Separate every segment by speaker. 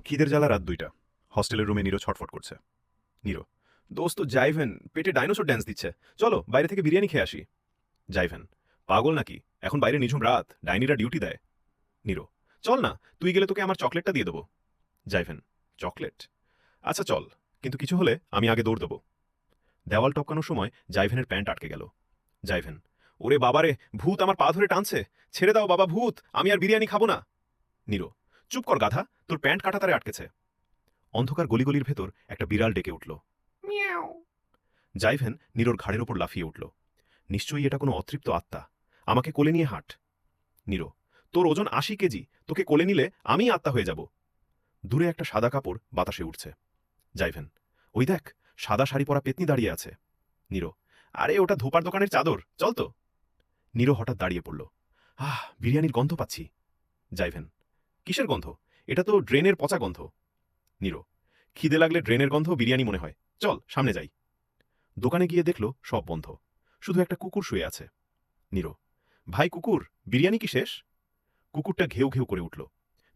Speaker 1: খিদের জ্বালা রাত ২টা। হস্টেলের রুমে নীরো ছটফট করছে। নীরো, দোস্ত জাইভেন পেটে ডাইনোসর ড্যান্স দিচ্ছে, চলো বাইরে থেকে বিরিয়ানি খেয়ে আসি। জাইভেন, পাগল নাকি? এখন বাইরে নিঝুম রাত, ডাইনিরা ডিউটি দেয়। নীরো, চল না, তুই গেলে তোকে আমার চকলেটটা দিয়ে দেবো। জাইভেন, চকলেট? আচ্ছা চল, কিন্তু কিছু হলে আমি আগে দৌড় দেবো। দেওয়াল টপকানোর সময় জাইভেনের প্যান্ট আটকে গেল। জাইভেন, ওরে বাবারে, ভূত আমার পা ধরে টানছে, ছেড়ে দাও বাবা ভূত, আমি আর বিরিয়ানি খাবো না। নীরো, চুপ কর গাধা, তোর প্যান্ট কাঁটাতারে আটকেছে। অন্ধকার গলিগলির ভেতর একটা বিড়াল ডেকে উঠল। মিয়াও। জাইভেন নীরোর ঘাড়ের ওপর লাফিয়ে উঠল। নিশ্চয়ই এটা কোনো অতৃপ্ত আত্মা। আমাকে কোলে নিয়ে হাঁট। নীরো, তোর ওজন ৮০ কেজি, তোকে কোলে নিলে আমি আত্মা হয়ে যাব। দূরে একটা সাদা কাপড় বাতাসে উঠছে। জাইভেন, ওই দেখ, সাদা শাড়ি পরা পেতনি দাঁড়িয়ে আছে। নীরো, আরে ওটা ধোপার দোকানের চাদর, চল তো। নীরো হঠাৎ দাঁড়িয়ে পড়ল। বিরিয়ানির গন্ধ পাচ্ছি। জাইভেন, কিসের গন্ধ? এটা তো ড্রেনের পচা গন্ধ। নীরো, খিদে লাগলে ড্রেনের গন্ধ বিরিয়ানি মনে হয়, চল সামনে যাই। দোকানে গিয়ে দেখল সব বন্ধ, শুধু একটা কুকুর শুয়ে আছে। নীরো, ভাই কুকুর, বিরিয়ানি কি শেষ? কুকুরটা ঘেউ ঘেউ করে উঠল।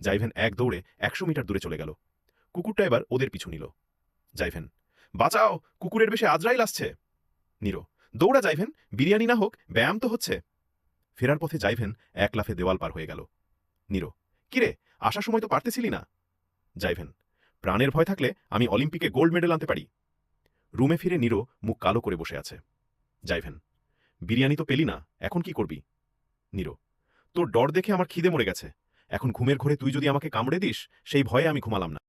Speaker 1: জাইভেন এক দৌড়ে ১০০ মিটার দূরে চলে গেল। কুকুরটা এবার ওদের পিছু নিল। জাইভেন, বাঁচাও, কুকুরের বেশে আজরাইল আসছে। নীরো, দৌড়া জাইভেন, বিরিয়ানি না হোক ব্যায়াম তো হচ্ছে। ফেরার পথে জাইভেন এক লাফে দেওয়াল পার হয়ে গেল। নীরো, কিরে, আসার সময় তো পারতেছিলি না। জাইভেন, প্রাণের ভয় থাকলে আমি অলিম্পিকে গোল্ড মেডেল আনতে পারি। রুমে ফিরে নীরো মুখ কালো করে বসে আছে। জাইভেন, বিরিয়ানি তো পেলি না, এখন কি করবি? নীরো, তোর ডর দেখে আমার খিদে মরে গেছে, এখন ঘুমের ঘোরে তুই যদি আমাকে কামড়ে দিস, সেই ভয়ে আমি ঘুমালাম না।